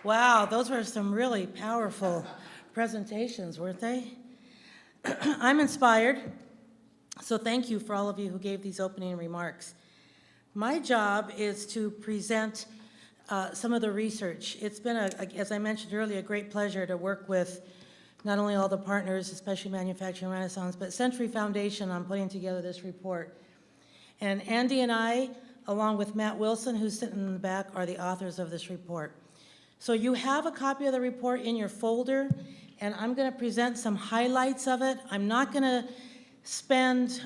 Wow, those were some really powerful presentations, weren't they? I'm inspired, so thank you for all of you who gave these opening remarks. My job is to present some of the research. It's been, as I mentioned earlier, a great pleasure to work with not only all the partners, especially Manufacturing Renaissance, but Century Foundation on putting together this report. And Andy and I, along with Matt Wilson, who's sitting in the back, are the authors of this report. So you have a copy of the report in your folder, and I'm going to present some highlights of it. I'm not going to spend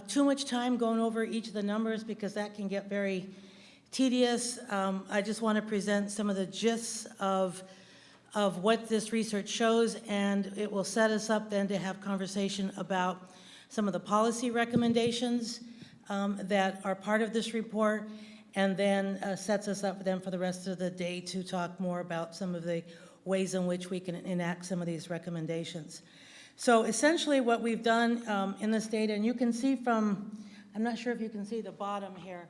too much time going over each of the numbers because that can get very tedious. I just want to present some of the gists of what this research shows, and it will set us up then to have conversation about some of the policy recommendations that are part of this report, and then sets us up then for the rest of the day to talk more about some of the ways in which we can enact some of these recommendations. So essentially what we've done in this data, and you can see from, I'm not sure if you can see the bottom here,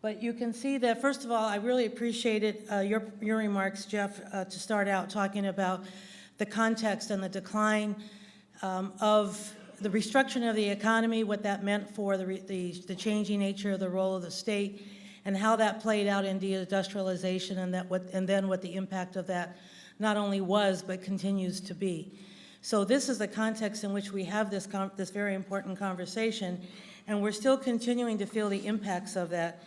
but you can see that, first of all, I really appreciated your remarks, Jeff, to start out talking about the context and the decline of the restructuring of the economy, what that meant for the changing nature of the role of the state, and how that played out in deindustrialization, and then what the impact of that not only was but continues to be. So this is the context in which we have this very important conversation, and we're still continuing to feel the impacts of that.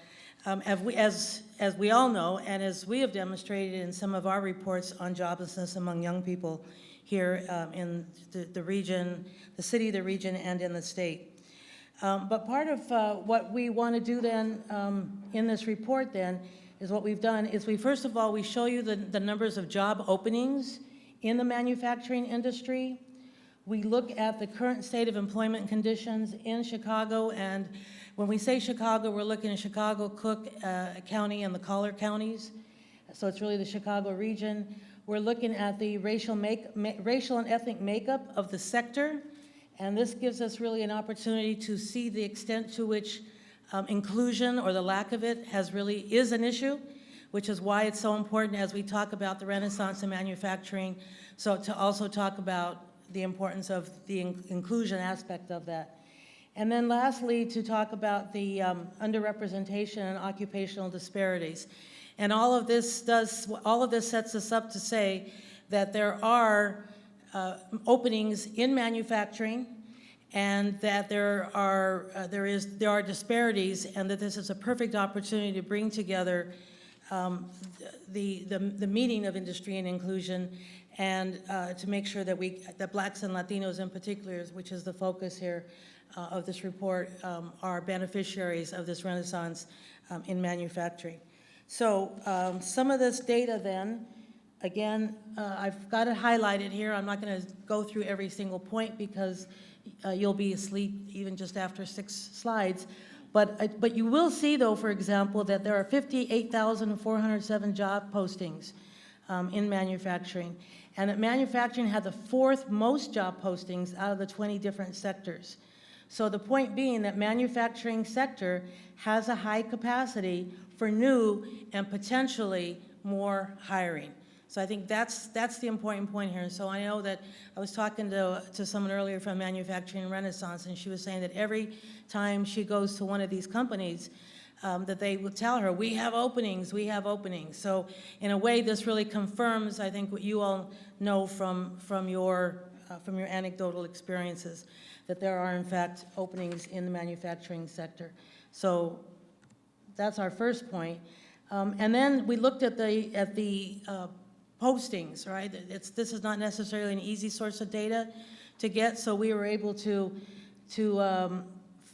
As we all know, and as we have demonstrated in some of our reports on joblessness among young people here in the region, the city, the region, and in the state. But part of what we want to do then in this report then is what we've done is first of all, we show you the numbers of job openings in the manufacturing industry. We look at the current state of employment conditions in Chicago, and when we say Chicago, we're looking at Chicago, Cook County, and the Collier counties. So it's really the Chicago region. We're looking at the racial and ethnic makeup of the sector, and this gives us really an opportunity to see the extent to which inclusion or the lack of it is an issue, which is why it's so important as we talk about the Renaissance in manufacturing, so to also talk about the importance of the inclusion aspect of that. And then lastly, to talk about the underrepresentation and occupational disparities. And all of this sets us up to say that there are openings in manufacturing, and that there are disparities, and that this is a perfect opportunity to bring together the meaning of industry and inclusion, and to make sure that Blacks and Latinos in particular, which is the focus here of this report, are beneficiaries of this renaissance in manufacturing. So some of this data then, again, I've got it highlighted here. I'm not going to go through every single point because you'll be asleep even just after 6 slides. But you will see, though, for example, that there are 58,407 job postings in manufacturing, and that manufacturing had the 4th most job postings out of the 20 different sectors. So the point being that manufacturing sector has a high capacity for new and potentially more hiring. So I think that's the important point here. And so I know that I was talking to someone earlier from Manufacturing Renaissance, and she was saying that every time she goes to one of these companies, that they will tell her, we have openings, we have openings. So in a way, this really confirms, I think, what you all know from your anecdotal experiences, that there are, in fact, openings in the manufacturing sector. So that's our first point. And then we looked at the postings, right? This is not necessarily an easy source of data to get, so we were able to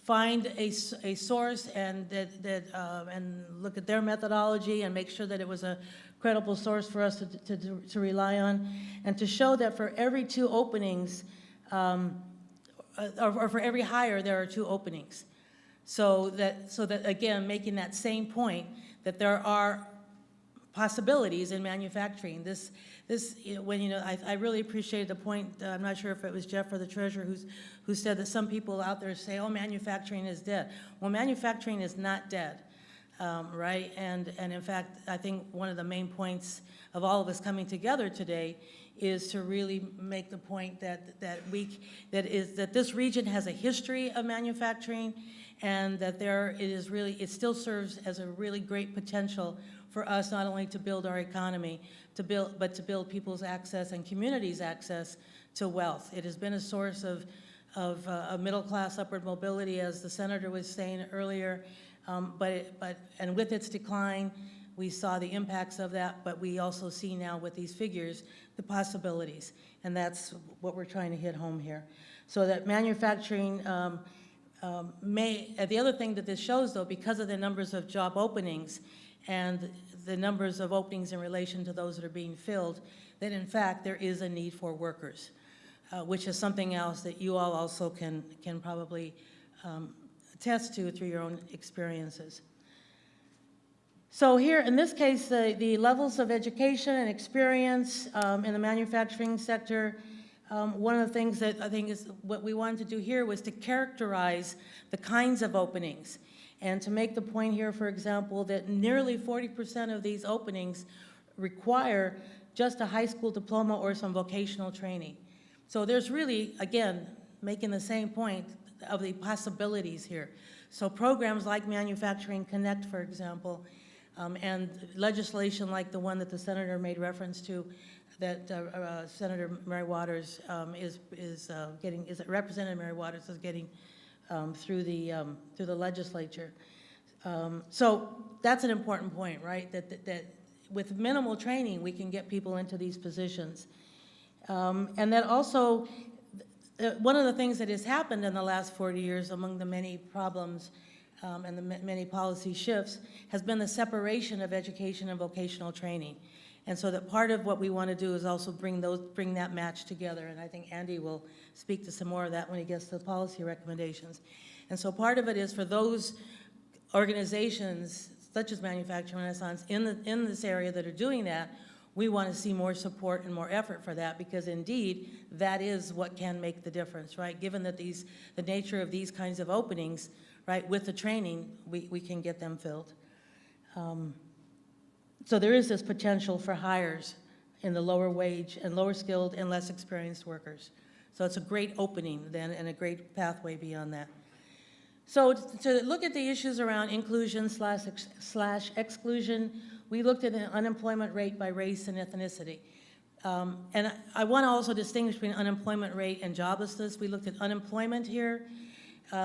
find a source and and look at their methodology and make sure that it was a credible source for us to rely on, and to show that for every 2 openings, or for every hire, there are 2 openings. So that again, making that same point that there are possibilities in manufacturing. I really appreciated the point. I'm not sure if it was Jeff or the treasurer who said that some people out there say, "Oh, manufacturing is dead." Well, manufacturing is not dead. right? And in fact, I think one of the main points of all of us coming together today is to really make the point that this region has a history of manufacturing, and that it still serves as a really great potential for us not only to build our economy, but to build people's access and communities' access to wealth. It has been a source of middle-class upward mobility, as the senator was saying earlier, and with its decline, we saw the impacts of that, but we also see now with these figures the possibilities, and that's what we're trying to hit home here. So that manufacturing the other thing that this shows, though, because of the numbers of job openings and the numbers of openings in relation to those that are being filled, that in fact there is a need for workers, which is something else that you all also can probably attest to through your own experiences. So here, in this case, the levels of education and experience in the manufacturing sector, one of the things that I think is what we wanted to do here was to characterize the kinds of openings, and to make the point here, for example, that nearly 40% of these openings require just a high school diploma or some vocational training. So there's really, again, making the same point of the possibilities here. So programs like Manufacturing Connect, for example, and legislation like the one that the senator made reference to, that Senator Mary Waters Representative Mary Waters is getting through the legislature. So that's an important point, right? That with minimal training, we can get people into these positions. And that also, one of the things that has happened in the last 40 years among the many problems and the many policy shifts has been the separation of education and vocational training. And so that part of what we want to do is also bring that match together, and I think Andy will speak to some more of that when he gets to the policy recommendations. And so part of it is for those organizations, such as Manufacturing Renaissance, in this area that are doing that, we want to see more support and more effort for that, because indeed, that is what can make the difference, right? Given that the nature of these kinds of openings, right, with the training, we can get them filled. So there is this potential for hires in the lower wage and lower skilled and less experienced workers. So it's a great opening then, and a great pathway beyond that. So to look at the issues around inclusion slash exclusion, we looked at an unemployment rate by race and ethnicity. And I want to also distinguish between unemployment rate and joblessness. We looked at unemployment here.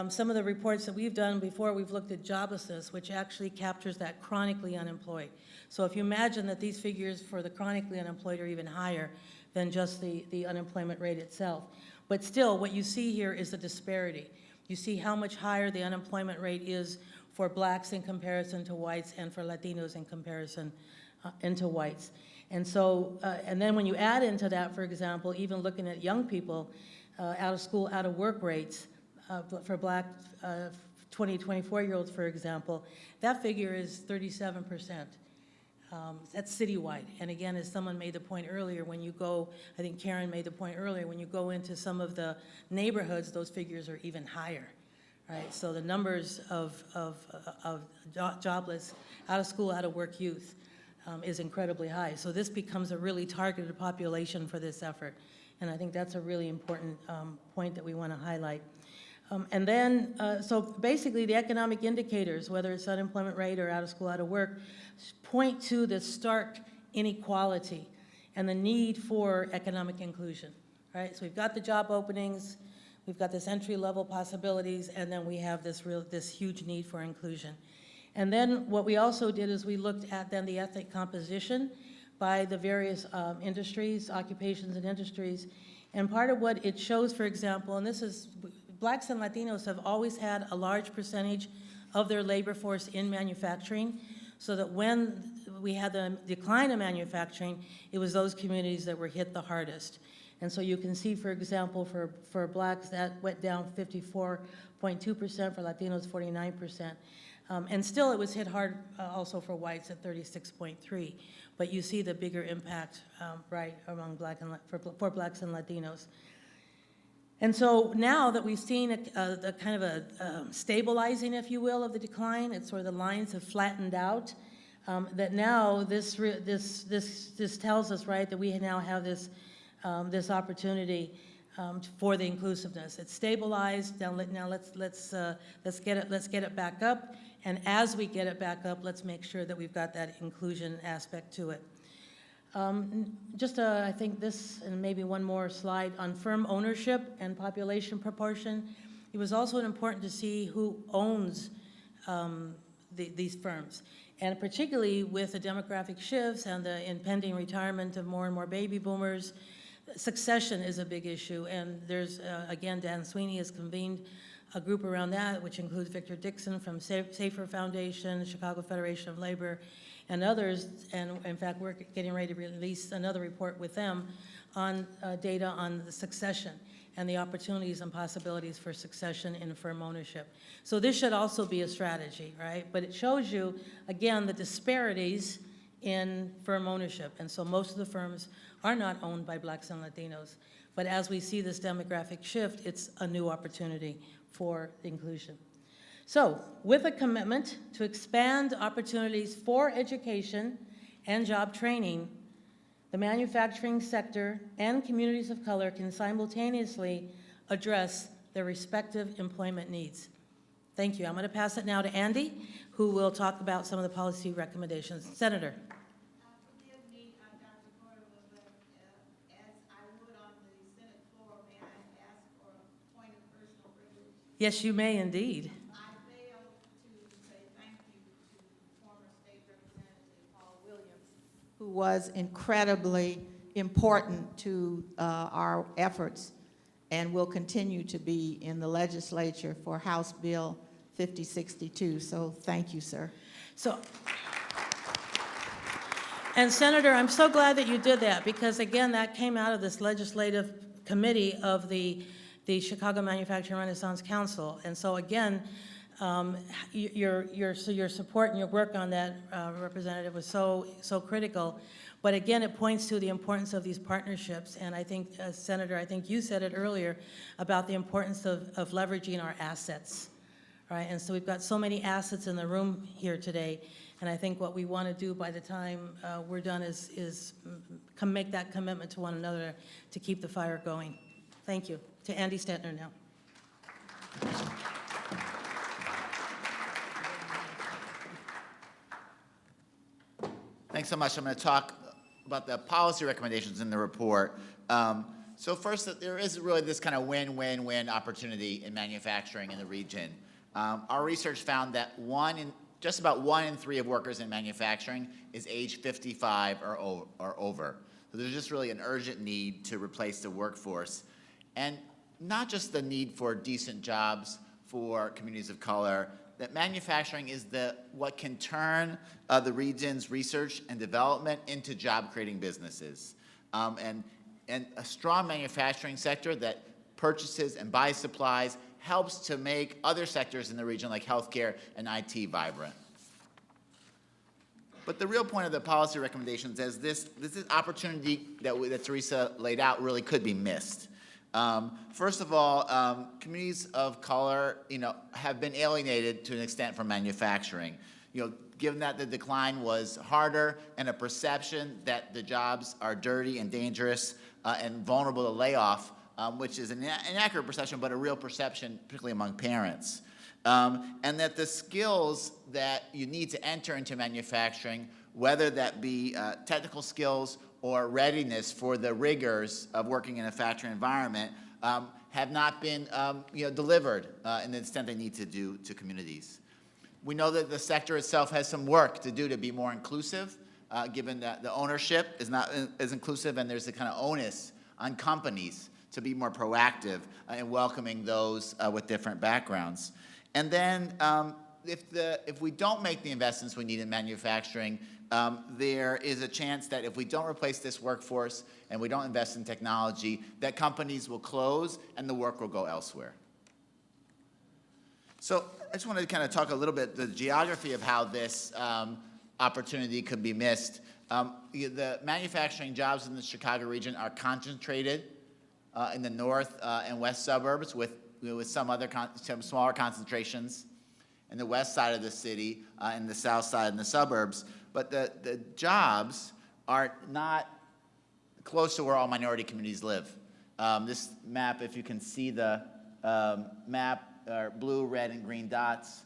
Some of the reports that we've done before, we've looked at joblessness, which actually captures that chronically unemployed. So if you imagine that these figures for the chronically unemployed are even higher than just the unemployment rate itself. But still, what you see here is the disparity. You see how much higher the unemployment rate is for blacks in comparison to whites, and for Latinos in comparison into whites. And so, and then when you add into that, for example, even looking at young people, out of school, out of work rates, for black 20, 24-year-olds, for example, that figure is 37%. That's citywide. And again, as someone made the point earlier, when you go, I think Karen made the point earlier, when you go into some of the neighborhoods, those figures are even higher, right? So the numbers of jobless, out of school, out of work youth is incredibly high. So this becomes a really targeted population for this effort. And I think that's a really important point that we want to highlight. And then, so basically the economic indicators, whether it's unemployment rate or out of school, out of work, point to the stark inequality and the need for economic inclusion, right? So we've got the job openings, we've got this entry-level possibilities, and then we have this huge need for inclusion. And then what we also did is we looked at then the ethnic composition by the various industries, occupations and industries. And part of what it shows, for example, and this is, blacks and Latinos have always had a large percentage of their labor force in manufacturing, so that when we had the decline of manufacturing, it was those communities that were hit the hardest. And so you can see, for example, for blacks, that went down 54.2%, for Latinos, 49%. And still it was hit hard also for whites at 36.3%. But you see the bigger impact, right, among for blacks and Latinos. And so now that we've seen a kind of a stabilizing, if you will, of the decline, it's where the lines have flattened out, that now this tells us, right, that we now have this opportunity for the inclusiveness. It's stabilized. Now let's get it back up. And as we get it back up, let's make sure that we've got that inclusion aspect to it. I think this, and maybe one more slide on firm ownership and population proportion. It was also important to see who owns these firms. And particularly with the demographic shifts and the impending retirement of more and more baby boomers, succession is a big issue. And there's, again, Dan Swinney has convened a group around that, which includes Victor Dixon from Safer Foundation, Chicago Federation of Labor, and others. And in fact, we're getting ready to release another report with them on data on the succession and the opportunities and possibilities for succession in firm ownership. So this should also be a strategy, right? But it shows you, again, the disparities in firm ownership. And so most of the firms are not owned by Blacks and Latinos. But as we see this demographic shift, it's a new opportunity for inclusion. So, with a commitment to expand opportunities for education and job training, the manufacturing sector and communities of color can simultaneously address their respective employment needs. Thank you. I'm going to pass it now to Andy, who will talk about some of the policy recommendations. Senator. Forgive me, Dr. Córdova, but as I would on the Senate floor, may I ask for a point of personal privilege? Yes, you may indeed. I failed to say thank you to former State Representative Paul Williams, who was incredibly important to our efforts and will continue to be in the legislature for House Bill 5062. So thank you, sir. So, and Senator, I'm so glad that you did that, because again, that came out of this legislative committee of the Chicago Manufacturing Renaissance Council. And so again, your support and your work on that, Representative, was so critical. But again, it points to the importance of these partnerships. And I think, Senator, I think you said it earlier about the importance of leveraging our assets, right? And so we've got so many assets in the room here today. And I think what we want to do by the time we're done is make that commitment to one another to keep the fire going. Thank you. To Andy Stettner now. Thanks so much. I'm going to talk about the policy recommendations in the report. So first, there is really this kind of win-win-win opportunity in manufacturing in the region. Our research found that just about 1 in 3 of workers in manufacturing is age 55 or over. So there's just really an urgent need to replace the workforce. And not just the need for decent jobs for communities of color, that manufacturing is what can turn the region's research and development into job-creating businesses. And a strong manufacturing sector that purchases and buys supplies helps to make other sectors in the region, like healthcare and IT, vibrant. But the real point of the policy recommendations is this opportunity that Teresa laid out really could be missed. First of all, communities of color, have been alienated to an extent from manufacturing. Given that the decline was harder and a perception that the jobs are dirty and dangerous and vulnerable to layoff, which is an inaccurate perception, but a real perception, particularly among parents. And that the skills that you need to enter into manufacturing, whether that be technical skills or readiness for the rigors of working in a factory environment, have not been delivered in the extent they need to do to communities. We know that the sector itself has some work to do to be more inclusive, given that the ownership is not as inclusive, and there's a kind of onus on companies to be more proactive in welcoming those with different backgrounds. And then if we don't make the investments we need in manufacturing, there is a chance that if we don't replace this workforce and we don't invest in technology, that companies will close and the work will go elsewhere. So I just wanted to kind of talk a little bit the geography of how this opportunity could be missed. The manufacturing jobs in the Chicago region are concentrated in the north and west suburbs with some other some smaller concentrations in the west side of the city and the south side and the suburbs. But the jobs are not close to where all minority communities live. This map, if you can see the map, are blue, red, and green dots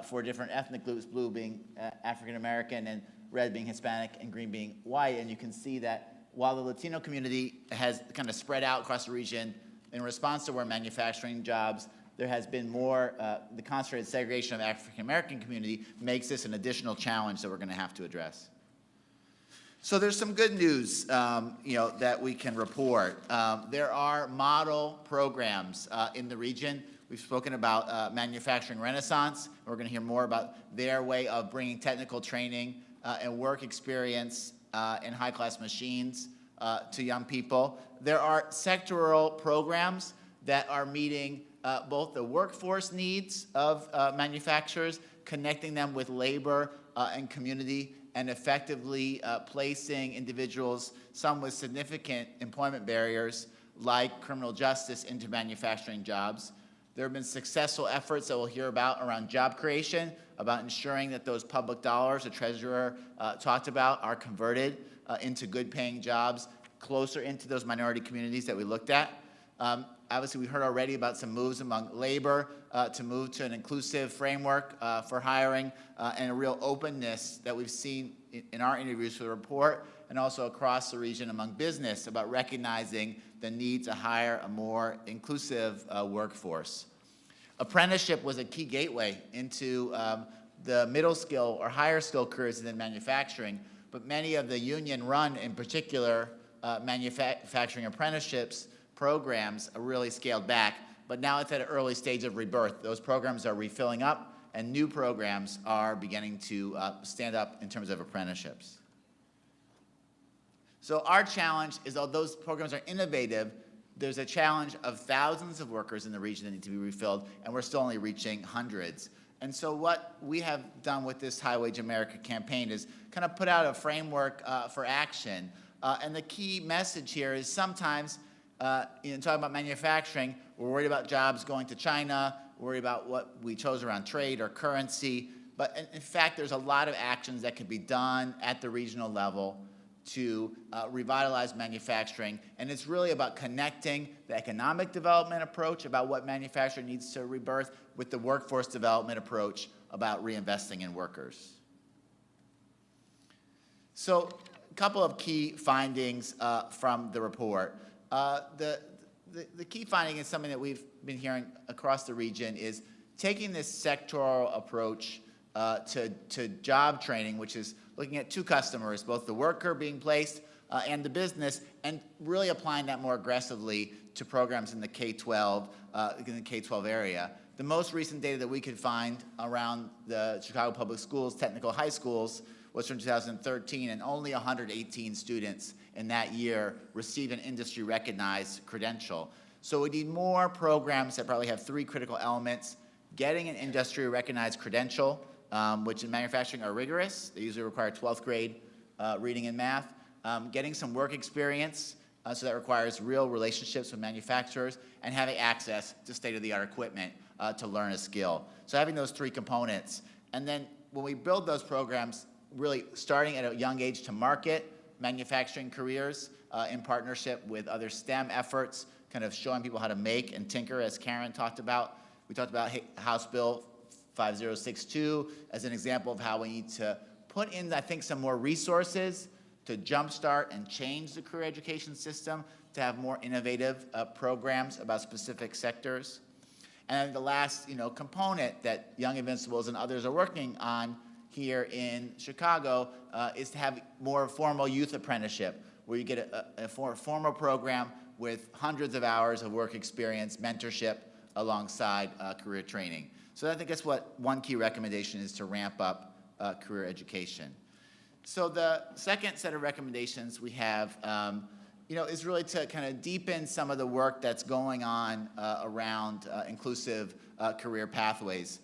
for different ethnic groups, blue being African American and red being Hispanic and green being white. And you can see that while the Latino community has kind of spread out across the region in response to where manufacturing jobs, there has been more, the concentrated segregation of the African American community makes this an additional challenge that we're going to have to address. So there's some good news, that we can report. There are model programs in the region. We've spoken about Manufacturing Renaissance. We're going to hear more about their way of bringing technical training and work experience in high-class machines to young people. There are sectoral programs that are meeting both the workforce needs of manufacturers, connecting them with labor and community, and effectively placing individuals, some with significant employment barriers, like criminal justice, into manufacturing jobs. There have been successful efforts that we'll hear about around job creation, about ensuring that those public dollars the treasurer talked about are converted into good-paying jobs closer into those minority communities that we looked at. Obviously, we heard already about some moves among labor to move to an inclusive framework for hiring and a real openness that we've seen in our interviews for the report and also across the region among business about recognizing the need to hire a more inclusive workforce. Apprenticeship was a key gateway into the middle skill or higher skill careers in manufacturing, but many of the union-run, in particular, manufacturing apprenticeships programs are really scaled back, but now it's at an early stage of rebirth. Those programs are refilling up, and new programs are beginning to stand up in terms of apprenticeships. So our challenge is, although those programs are innovative, there's a challenge of thousands of workers in the region that need to be refilled, and we're still only reaching hundreds. And so what we have done with this High Wage America campaign is kind of put out a framework for action. And the key message here is sometimes, talking about manufacturing, we're worried about jobs going to China, worried about what we chose around trade or currency. But in fact, there's a lot of actions that can be done at the regional level to revitalize manufacturing. And it's really about connecting the economic development approach about what manufacturing needs to rebirth with the workforce development approach about reinvesting in workers. So a couple of key findings from the report. The key finding is something that we've been hearing across the region is taking this sectoral approach to job training, which is looking at two customers, both the worker being placed and the business, and really applying that more aggressively to programs in the K-12, area. The most recent data that we could find around the Chicago Public Schools, technical high schools, was from 2013, and only 118 students in that year received an industry-recognized credential. So we need more programs that probably have three critical elements: getting an industry-recognized credential, which in manufacturing are rigorous. They usually require 12th grade reading and math. Getting some work experience, so that requires real relationships with manufacturers, and having access to state-of-the-art equipment to learn a skill. So having those three components. And then when we build those programs, really starting at a young age to market manufacturing careers in partnership with other STEM efforts, kind of showing people how to make and tinker, as Karen talked about. We talked about House Bill 5062 as an example of how we need to put in, I think, some more resources to jumpstart and change the career education system to have more innovative programs about specific sectors. And the last, component that Young Invincibles and others are working on here in Chicago is to have more formal youth apprenticeship, where you get a formal program with hundreds of hours of work experience, mentorship, alongside career training. So I think that's what one key recommendation is, to ramp up career education. So the second set of recommendations we have, is really to kind of deepen some of the work that's going on around inclusive career pathways.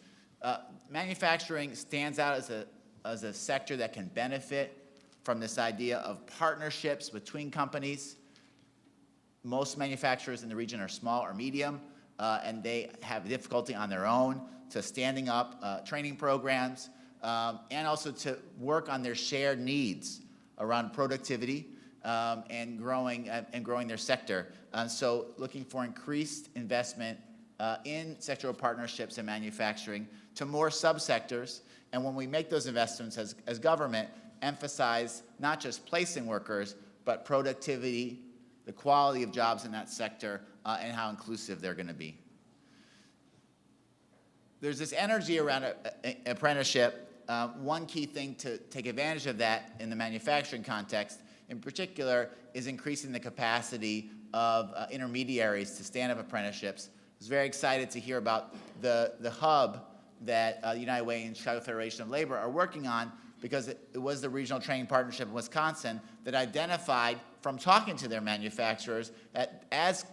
Manufacturing stands out as a sector that can benefit from this idea of partnerships between companies, most manufacturers in the region are small or medium, and they have difficulty on their own to standing up training programs, and also to work on their shared needs around productivity and growing their sector. So looking for increased investment in sectoral partnerships and manufacturing to more subsectors. And when we make those investments as government, emphasize not just placing workers, but productivity, the quality of jobs in that sector, and how inclusive they're going to be. There's this energy around apprenticeship. One key thing to take advantage of that in the manufacturing context, in particular, is increasing the capacity of intermediaries to stand up apprenticeships. I was very excited to hear about the hub that United Way and Chicago Federation of Labor are working on, because it was the regional training partnership in Wisconsin that identified from talking to their manufacturers that as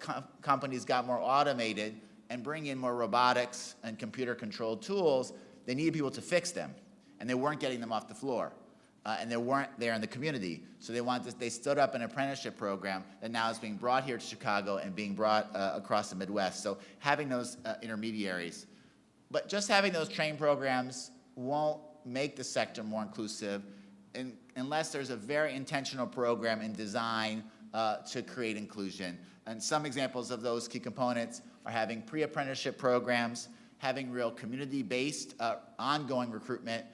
companies got more automated and bring in more robotics and computer-controlled tools, they needed people to fix them, and they weren't getting them off the floor, and they weren't there in the community. So they stood up an apprenticeship program that now is being brought here to Chicago and being brought across the Midwest. So having those intermediaries. But just having those training programs won't make the sector more inclusive unless there's a very intentional program in design to create inclusion. And some examples of those key components are having pre-apprenticeship programs, having real community-based ongoing recruitment,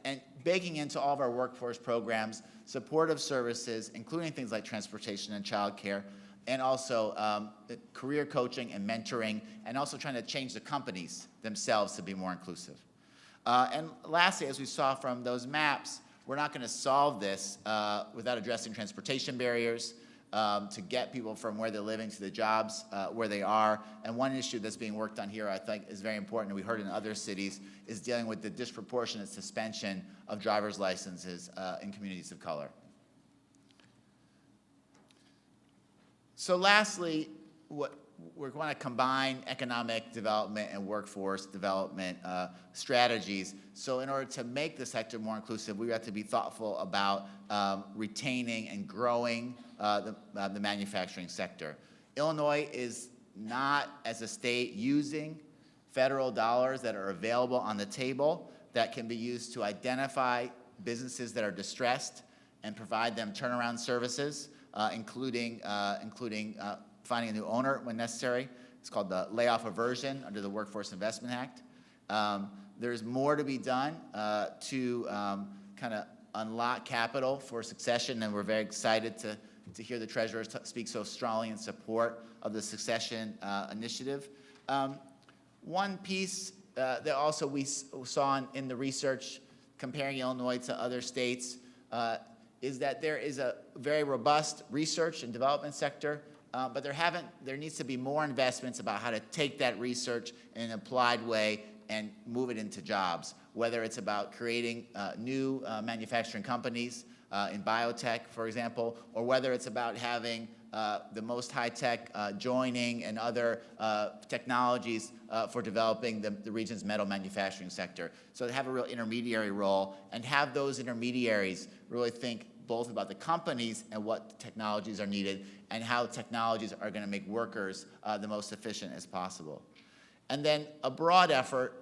and baking into all of our workforce programs supportive services, including things like transportation and childcare, and also career coaching and mentoring, and also trying to change the companies themselves to be more inclusive. And lastly, as we saw from those maps, we're not going to solve this without addressing transportation barriers to get people from where they're living to the jobs where they are. And one issue that's being worked on here I think is very important, and we heard in other cities, is dealing with the disproportionate suspension of driver's licenses in communities of color. So lastly, we're going to combine economic development and workforce development strategies. So in order to make the sector more inclusive, we have to be thoughtful about retaining and growing the manufacturing sector. Illinois is not, as a state, using federal dollars that are available on the table that can be used to identify businesses that are distressed and provide them turnaround services, including finding a new owner when necessary. It's called the layoff aversion under the Workforce Investment Act. There's more to be done to kind of unlock capital for succession, and we're very excited to hear the Treasurer speak so strongly in support of the succession initiative. One piece that also we saw in the research comparing Illinois to other states is that there is a very robust research and development sector, but there needs to be more investments about how to take that research in an applied way and move it into jobs, whether it's about creating new manufacturing companies in biotech, for example, or whether it's about having the most high-tech joining and other technologies for developing the region's metal manufacturing sector. So to have a real intermediary role and have those intermediaries really think both about the companies and what technologies are needed and how technologies are going to make workers the most efficient as possible. And then a broad effort,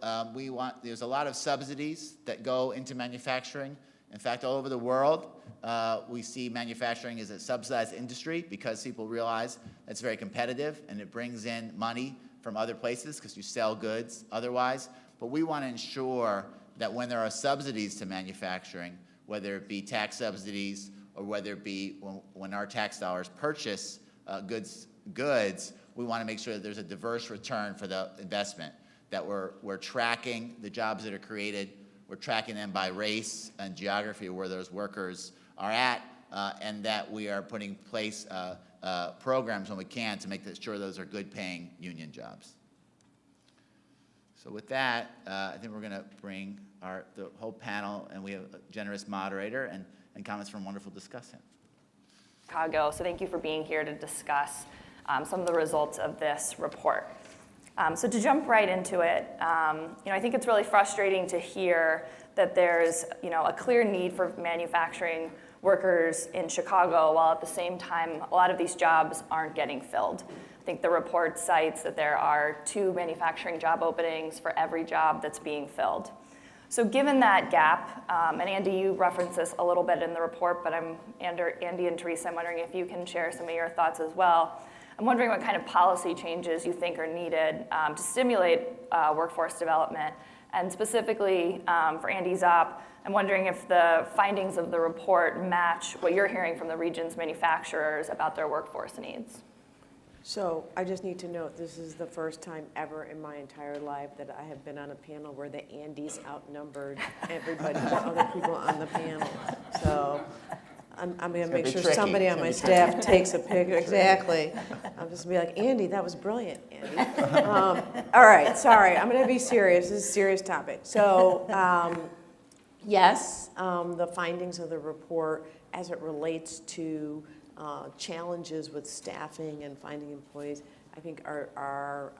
there's a lot of subsidies that go into manufacturing. In fact, all over the world, we see manufacturing as a subsidized industry because people realize it's very competitive and it brings in money from other places because you sell goods otherwise. But we want to ensure that when there are subsidies to manufacturing, whether it be tax subsidies or whether it be when our tax dollars purchase goods, we want to make sure that there's a diverse return for the investment, that we're tracking the jobs that are created, we're tracking them by race and geography where those workers are at, and that we are putting in place programs when we can to make sure those are good-paying union jobs. So with that, I think we're going to bring the whole panel, and we have a generous moderator and comments from a wonderful discussant. Chicago, so thank you for being here to discuss some of the results of this report. So to jump right into it, I think it's really frustrating to hear that there's a clear need for manufacturing workers in Chicago, while at the same time, a lot of these jobs aren't getting filled. I think the report cites that there are 2 manufacturing job openings for every job that's being filled. So given that gap, and Andy, you referenced this a little bit in the report, but Andy and Teresa, I'm wondering if you can share some of your thoughts as well. I'm wondering what kind of policy changes you think are needed to stimulate workforce development. And specifically for Andy Zopp, I'm wondering if the findings of the report match what you're hearing from the region's manufacturers about their workforce needs. So I just need to note, this is the first time ever in my entire life that I have been on a panel where the Andys outnumbered everybody, the other people on the panel. So I'm going to make sure somebody on my staff takes a picture. Exactly. I'm just going to be like, Andy, that was brilliant, Andy. All right, sorry. I'm going to be serious. This is a serious topic. So yes, the findings of the report as it relates to challenges with staffing and finding employees, I think are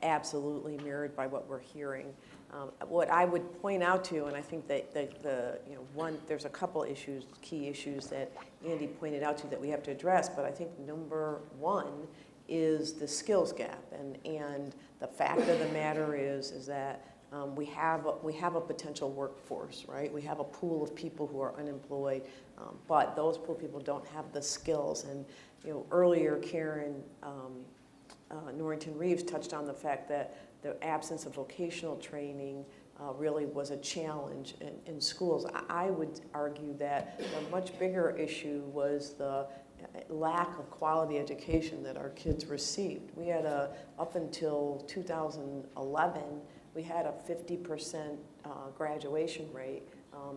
absolutely mirrored by what we're hearing. What I would point out to, and I think that there's a couple issues, key issues that Andy pointed out to that we have to address, but I think number one is the skills gap, and the fact of the matter is that we have a potential workforce, right? We have a pool of people who are unemployed, but those pool of people don't have the skills. And earlier Karen Norrington Reeves touched on the fact that the absence of vocational training really was a challenge in schools. I would argue that a much bigger issue was the lack of quality education that our kids received. We had up until 2011, we had a 50% graduation rate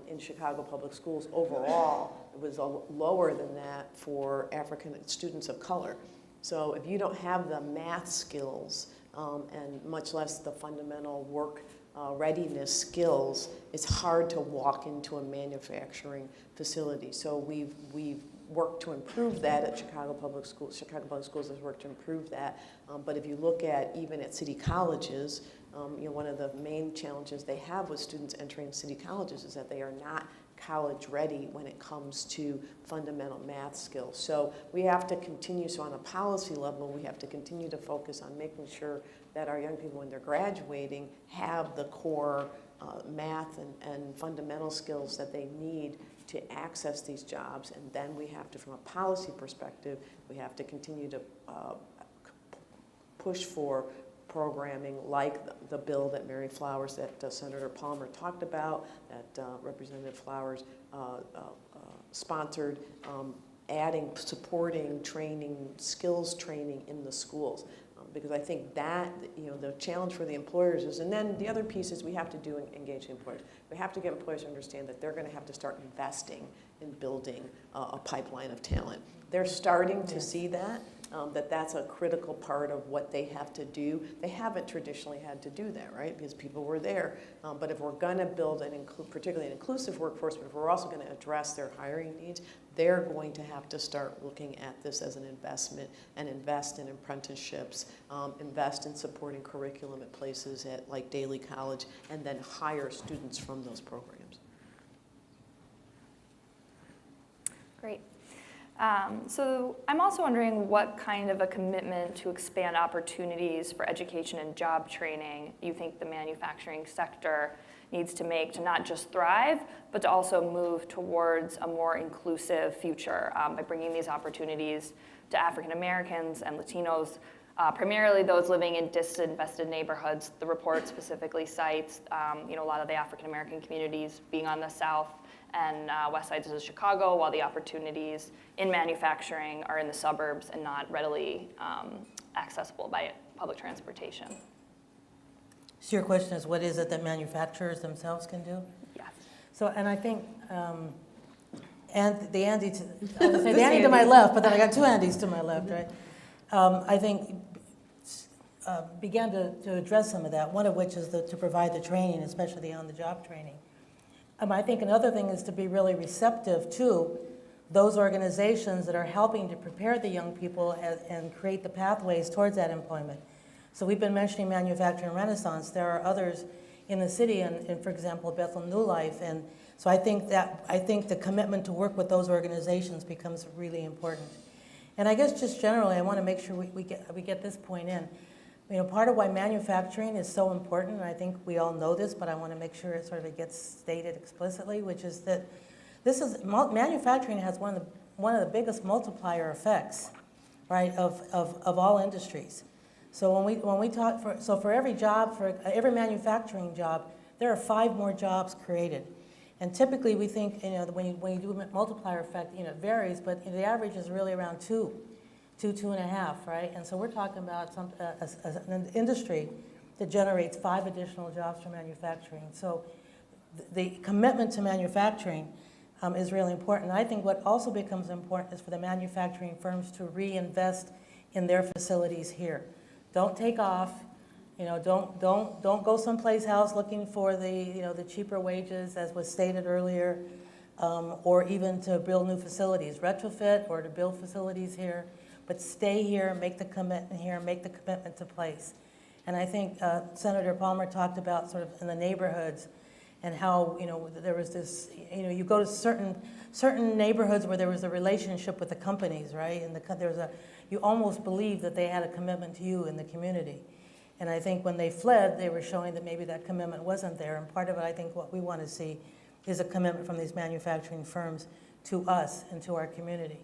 in Chicago public schools. Overall, it was lower than that for African students of color. So if you don't have the math skills and much less the fundamental work readiness skills, it's hard to walk into a manufacturing facility. So we've worked to improve that at Chicago Public Schools. Chicago Public Schools has worked to improve that. But if you look at even at city colleges, one of the main challenges they have with students entering city colleges is that they are not college ready when it comes to fundamental math skills. So we have to continue, so on a policy level, we have to continue to focus on making sure that our young people, when they're graduating, have the core math and fundamental skills that they need to access these jobs. And then we have to, from a policy perspective, we have to continue to push for programming like the bill that Mary Flowers, that Senator Palmer talked about, that Representative Flowers sponsored, supporting training, skills training in the schools. Because I think that, the challenge for the employers is, and then the other piece is we have to engage employers. We have to get employers to understand that they're going to have to start investing in building a pipeline of talent. They're starting to see that. That's a critical part of what they have to do. They haven't traditionally had to do that, right? Because people were there. But if we're going to build particularly an inclusive workforce, but if we're also going to address their hiring needs, they're going to have to start looking at this as an investment and invest in apprenticeships, invest in supporting curriculum at places like Daly College, and then hire students from those programs. Great. So I'm also wondering what kind of a commitment to expand opportunities for education and job training you think the manufacturing sector needs to make to not just thrive, but to also move towards a more inclusive future by bringing these opportunities to African Americans and Latinos, primarily those living in disinvested neighborhoods. The report specifically cites a lot of the African American communities being on the south and west sides of Chicago, while the opportunities in manufacturing are in the suburbs and not readily accessible by public transportation. So your question is, what is it that manufacturers themselves can do? Yes. So, and I think, and the Andy to my left, but then I got two Andys to my left, right? I think began to address some of that, one of which is to provide the training, especially the on-the-job training. I think another thing is to be really receptive to those organizations that are helping to prepare the young people and create the pathways towards that employment. So we've been mentioning Manufacturing Renaissance. There are others in the city, and for example, Bethel New Life and So I think the commitment to work with those organizations becomes really important. And I guess just generally, I want to make sure we get this point in. You know, part of why manufacturing is so important, and I think we all know this, but I want to make sure it sort of gets stated explicitly, which is that manufacturing has one of the biggest multiplier effects, right, of all industries. So when we talk for every job, for every manufacturing job, there are 5 more jobs created. And typically we think, you know, when you do a multiplier effect, you know, it varies, but the average is really around 2.5, right? And so we're talking about an industry that generates 5 additional jobs for manufacturing. So the commitment to manufacturing is really important. And I think what also becomes important is for the manufacturing firms to reinvest in their facilities here. Don't take off, you know, don't go someplace else looking for the cheaper wages, as was stated earlier, or even to build new facilities, retrofit or to build facilities here. But stay here, make the commitment here, make the commitment to place. And I think Senator Palmer talked about sort of in the neighborhoods and how, you know, there was this, you know, you go to certain neighborhoods where there was a relationship with the companies, right? And you almost believe that they had a commitment to you in the community. And I think when they fled, they were showing that maybe that commitment wasn't there. And part of it, I think what we want to see is a commitment from these manufacturing firms to us and to our community.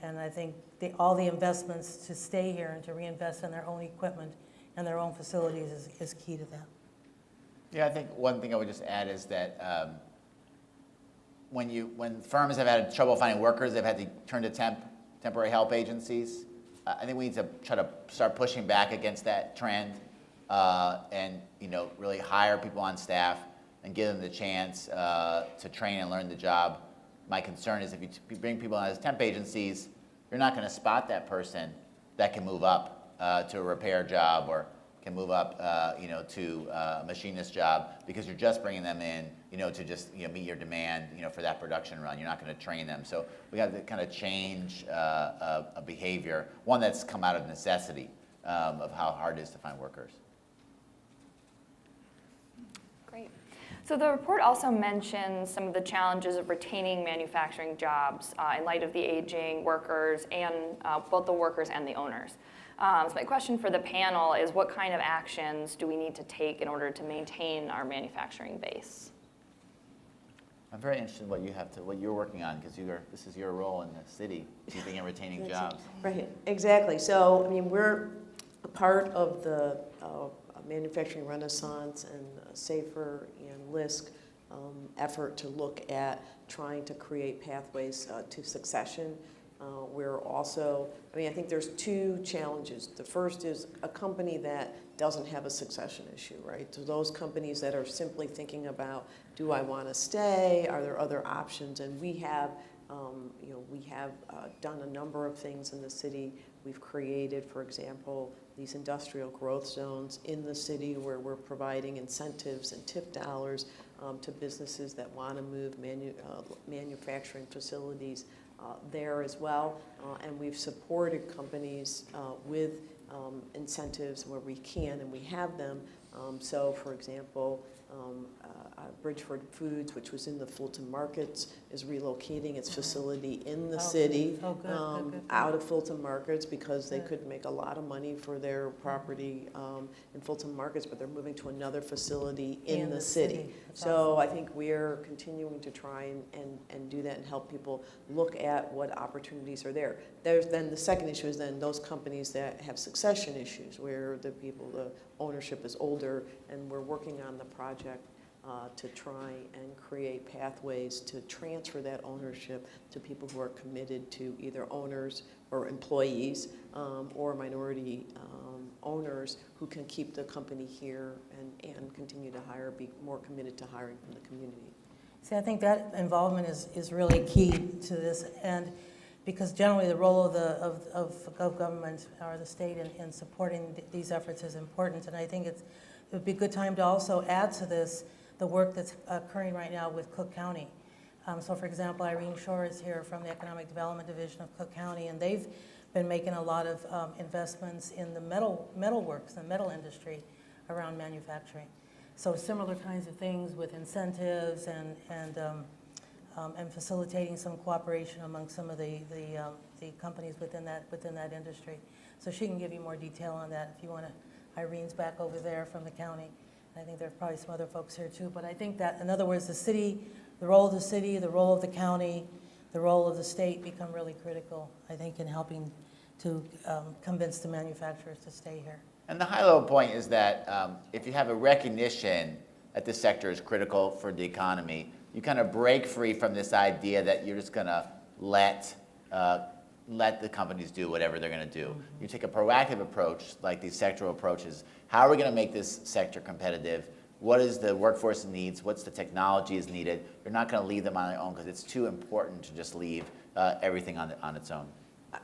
And I think all the investments to stay here and to reinvest in their own equipment and their own facilities is key to that. Yeah, I think one thing I would just add is that when firms have had trouble finding workers, they've had to turn to temporary help agencies. I think we need to try to start pushing back against that trend and, you know, really hire people on staff and give them the chance to train and learn the job. My concern is if you bring people on as temp agencies, you're not going to spot that person that can move up to a repair job or can move up, you know, to a machinist job because you're just bringing them in, you know, to just, you know, meet your demand, you know, for that production run. You're not going to train them. So we have to kind of change a behavior, one that's come out of necessity of how hard it is to find workers. Great. So the report also mentions some of the challenges of retaining manufacturing jobs in light of the aging workers and both the workers and the owners. So my question for the panel is, what kind of actions do we need to take in order to maintain our manufacturing base? I'm very interested in what you're working on because this is your role in the city, keeping and retaining jobs. Right, exactly. So, I mean, we're a part of the Manufacturing Renaissance and SAFER and LISC effort to look at trying to create pathways to succession. We're also, I mean, I think there's 2 challenges. The first is a company that doesn't have a succession issue, right? So those companies that are simply thinking about, do I want to stay? Are there other options? And we have, you know, we have done a number of things in the city. We've created, for example, these industrial growth zones in the city where we're providing incentives and tip dollars to businesses that want to move manufacturing facilities there as well, and we've supported companies with incentives where we can, and we have them. So, for example, Bridgeford Foods, which was in the Fulton Markets, is relocating its facility in the city out of Fulton Markets because they couldn't make a lot of money for their property in Fulton Markets, but they're moving to another facility in the city. So awesome. I think we're continuing to try and do that and help people look at what opportunities are there. There's then the second issue is then those companies that have succession issues where the ownership is older, and we're working on the project to try and create pathways to transfer that ownership to people who are committed to either owners or employees or minority owners who can keep the company here and continue to hire, be more committed to hiring from the community. See, I think that involvement is really key to this, and because generally the role of government or the state in supporting these efforts is important, and I think it would be a good time to also add to this the work that's occurring right now with Cook County. So for example, Irene Shore is here from the Economic Development Division of Cook County, and they've been making a lot of investments in the metalworks, the metal industry around manufacturing. So similar kinds of things with incentives and facilitating some cooperation among some of the companies within that industry. So she can give you more detail on that if you want to. Irene's back over there from the county. I think there are probably some other folks here too. But I think that, in other words, the role of the city, the role of the county, the role of the state become really critical, I think, in helping to convince the manufacturers to stay here. And the high-level point is that if you have a recognition that this sector is critical for the economy, you kind of break free from this idea that you're just going to let the companies do whatever they're going to do. You take a proactive approach, like these sectoral approaches. How are we going to make this sector competitive? What is the workforce needs? What's the technology is needed? You're not going to leave them on their own because it's too important to just leave everything on its own.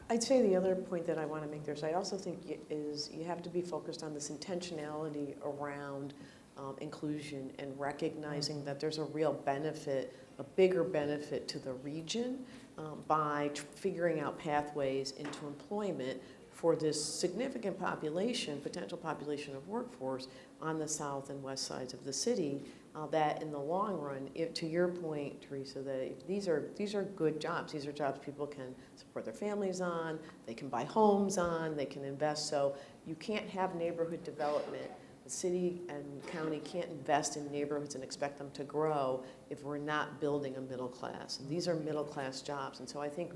I'd say the other point that I want to make there, so I also think is you have to be focused on this intentionality around inclusion and recognizing that there's a real benefit, a bigger benefit to the region by figuring out pathways into employment for this significant population, potential population of workforce on the south and west sides of the city, that in the long run, to your point, Teresa, that these are good jobs. These are jobs people can support their families on, they can buy homes on, they can invest. So you can't have neighborhood development. The city and county can't invest in neighborhoods and expect them to grow if we're not building a middle class. And these are middle class jobs. And so I think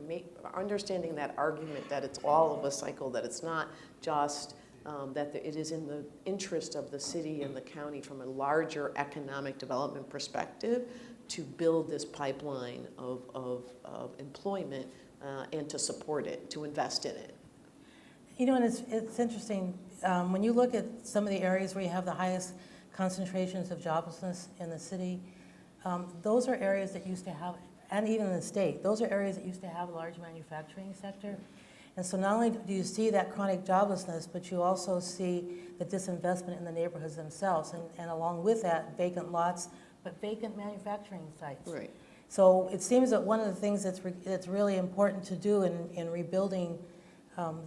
understanding that argument that it's all of a cycle, that it's not just that it is in the interest of the city and the county from a larger economic development perspective to build this pipeline of employment and to support it, to invest in it. You know, and it's interesting, when you look at some of the areas where you have the highest concentrations of joblessness in the city, those are areas that used to have, and even in the state, those are areas that used to have a large manufacturing sector. And so not only do you see that chronic joblessness, but you also see the disinvestment in the neighborhoods themselves, and along with that, vacant lots, but vacant manufacturing sites. Right. So it seems that one of the things that's really important to do in rebuilding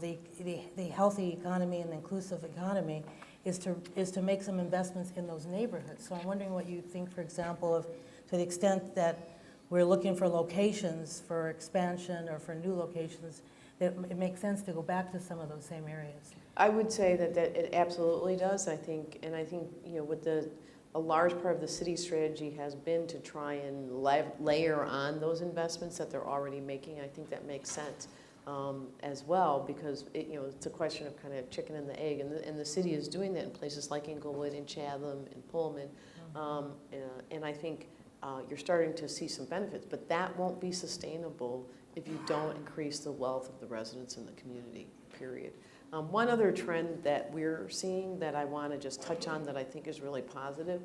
the healthy economy and the inclusive economy is to make some investments in those neighborhoods. So I'm wondering what you think, for example, of to the extent that we're looking for locations for expansion or for new locations, that it makes sense to go back to some of those same areas. I would say that it absolutely does. I think, you know, with a large part of the city strategy has been to try and layer on those investments that they're already making. I think that makes sense as well, because you know, it's a question of kind of chicken and the egg, and the city is doing that in places like Inglewood and Chatham and Pullman, and I think you're starting to see some benefits, but that won't be sustainable if you don't increase the wealth of the residents in the community, period. One other trend that we're seeing that I want to just touch on that I think is really positive,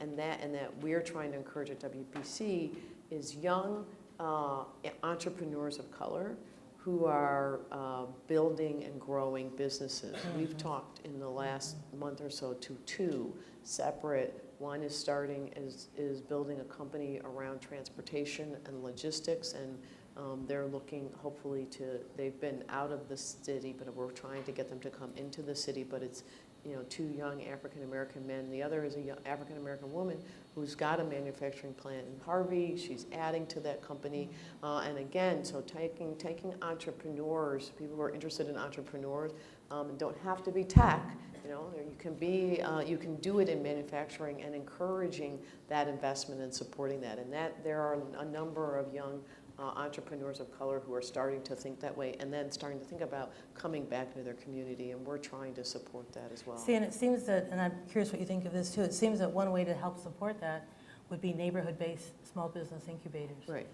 and that we're trying to encourage at WPC is young entrepreneurs of color who are building and growing businesses. Mm-hmm. We've talked in the last month or so to two separate. One is is building a company around transportation and logistics, and they're looking hopefully they've been out of the city, but we're trying to get them to come into the city, but it's, you know, two young African-American men. The other is a young African-American woman who's got a manufacturing plant in Harvey. She's adding to that company. And again, so taking entrepreneurs, people who are interested in entrepreneurs, and don't have to be tech, you know, you can do it in manufacturing, and encouraging that investment and supporting that. And that there are a number of young entrepreneurs of color who are starting to think that way, and then starting to think about coming back into their community, and we're trying to support that as well. See, and it seems that, and I'm curious what you think of this too, it seems that one way to help support that would be neighborhood-based small business incubators. Right.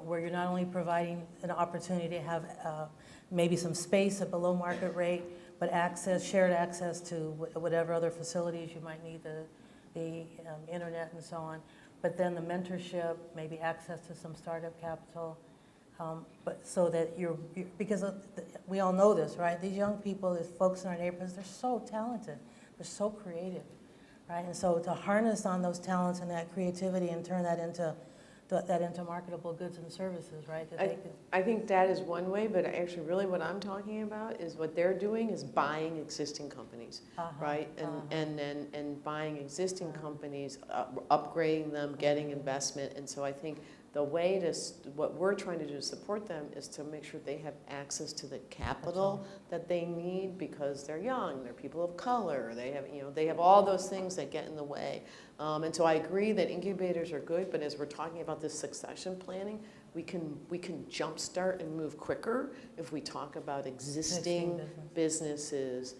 Where you're not only providing an opportunity to have maybe some space at below market rate, but shared access to whatever other facilities you might need, the internet and so on. But then the mentorship, maybe access to some startup capital, but so that because we all know this, right? These young people, these folks in our neighborhoods, they're so talented, they're so creative, right? And so to harness on those talents and that creativity and turn that into that into marketable goods and services, right? That they could- I think that is one way, but actually really what I'm talking about is what they're doing is buying existing companies, right? And buying existing companies, upgrading them, getting investment. And so I think the way what we're trying to do to support them is to make sure they have access to the capital that they need because they're young, they're people of color, they have all those things that get in the way. And so I agree that incubators are good, but as we're talking about this succession planning, we can jumpstart and move quicker if we talk about existing businesses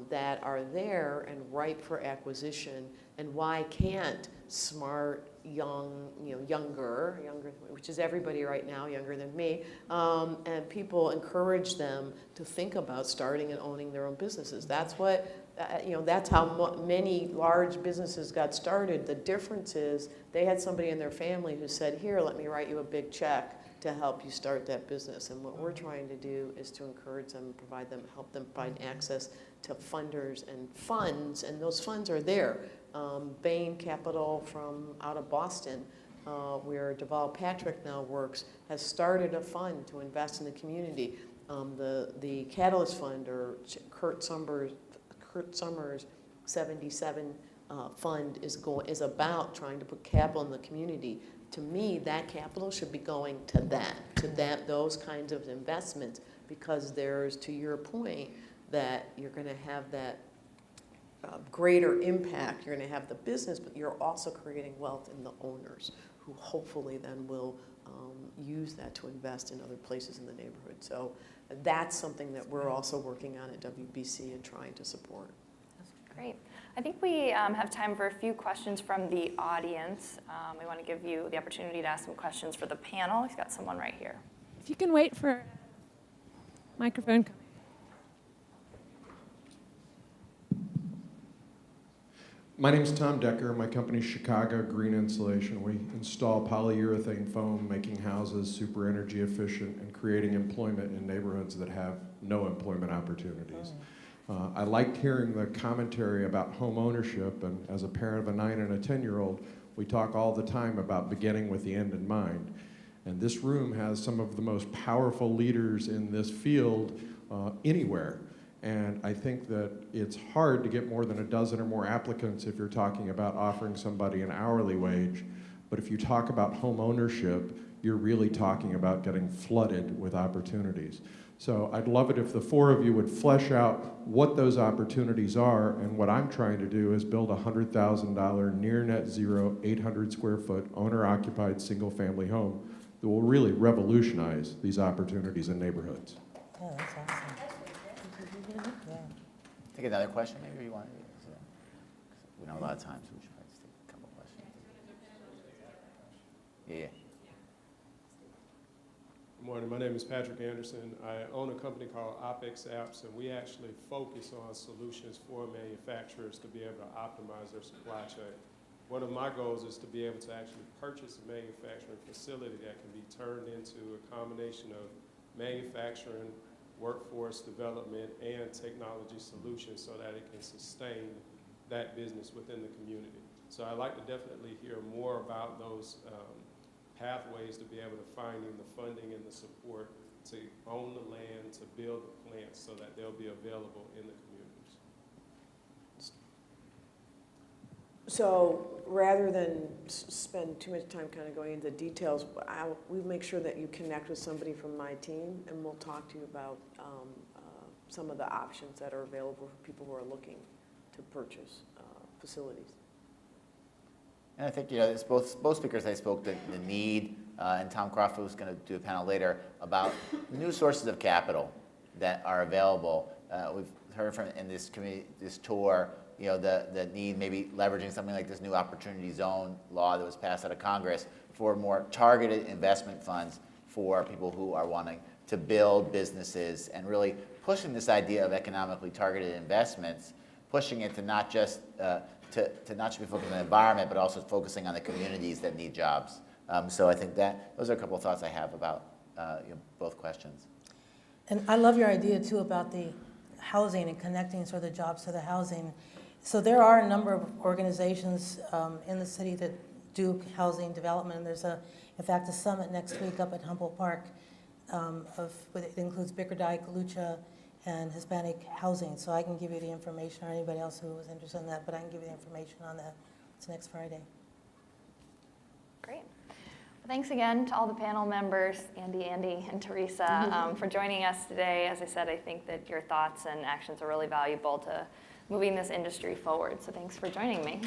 that are there and ripe for acquisition. And why can't smart, younger, which is everybody right now, younger than me, and people encourage them to think about starting and owning their own businesses. That's what, that's how many large businesses got started. The difference is they had somebody in their family who said, here, let me write you a big check to help you start that business. And what we're trying to do is to encourage them, provide them, help them find access to funders and funds, and those funds are there. Bain Capital from out of Boston, where Deval Patrick now works, has started a fund to invest in the community. The Catalyst Fund, or Kurt Summers' 77 fund is about trying to put capital in the community. To me, that capital should be going to those kinds of investments, because there's, to your point, that you're going to have that greater impact. You're going to have the business, but you're also creating wealth in the owners, who hopefully then will use that to invest in other places in the neighborhood. So that's something that we're also working on at WBC and trying to support. Great. I think we have time for a few questions from the audience. We want to give you the opportunity to ask some questions for the panel. We've got someone right here. If you can wait for microphone. My name is Tom Decker. My company's Chicago Green Insulation. We install polyurethane foam, making houses super energy efficient and creating employment in neighborhoods that have no employment opportunities. I liked hearing the commentary about home ownership, and as a parent of a 9 and a 10-year-old, we talk all the time about beginning with the end in mind. And this room has some of the most powerful leaders in this field anywhere. And I think that it's hard to get more than a dozen or more applicants if you're talking about offering somebody an hourly wage. But if you talk about home ownership, you're really talking about getting flooded with opportunities. So I'd love it if the four of you would flesh out what those opportunities are, and what I'm trying to do is build a $100,000 near net zero, 800 square foot owner-occupied single-family home that will really revolutionize these opportunities in neighborhoods. Yeah, that's awesome. Yeah. Take another question, maybe you want to. We don't have a lot of time, so we should probably just take a couple questions. Yeah. Good morning. My name is Patrick Anderson. I own a company called OpEx Apps, and we actually focus on solutions for manufacturers to be able to optimize their supply chain. One of my goals is to be able to actually purchase a manufacturing facility that can be turned into a combination of manufacturing, workforce development, and technology solutions so that it can sustain that business within the community. So I'd like to definitely hear more about those pathways to be able to finding the funding and the support to own the land, to build the plants so that they'll be available in the communities. So rather than spend too much time kind of going into details, we'll make sure that you connect with somebody from my team, and we'll talk to you about some of the options that are available for people who are looking to purchase facilities. And I think, it's both speakers I spoke, the need, and Tom Crawford was going to do a panel later about new sources of capital that are available. We've heard from in this committee, this tour, the need, maybe leveraging something like this new opportunity zone law that was passed out of Congress for more targeted investment funds for people who are wanting to build businesses, and really pushing this idea of economically targeted investments, pushing it to not just to not just be focused on the environment, but also focusing on the communities that need jobs. So I think those are a couple of thoughts I have about both questions. And I love your idea too about the housing and connecting sort of the jobs to the housing. So there are a number of organizations in the city that Duke Housing Development. And there's in fact, a summit next week up at Humboldt Park it includes Bickerdike, Lucha, and Hispanic housing. So I can give you the information, or anybody else who was interested in that, but I can give you the information on that. It's next Friday. Great. Well, thanks again to all the panel members, Andy, and Teresa, for joining us today. As I said, I think that your thoughts and actions are really valuable to moving this industry forward. So thanks for joining me.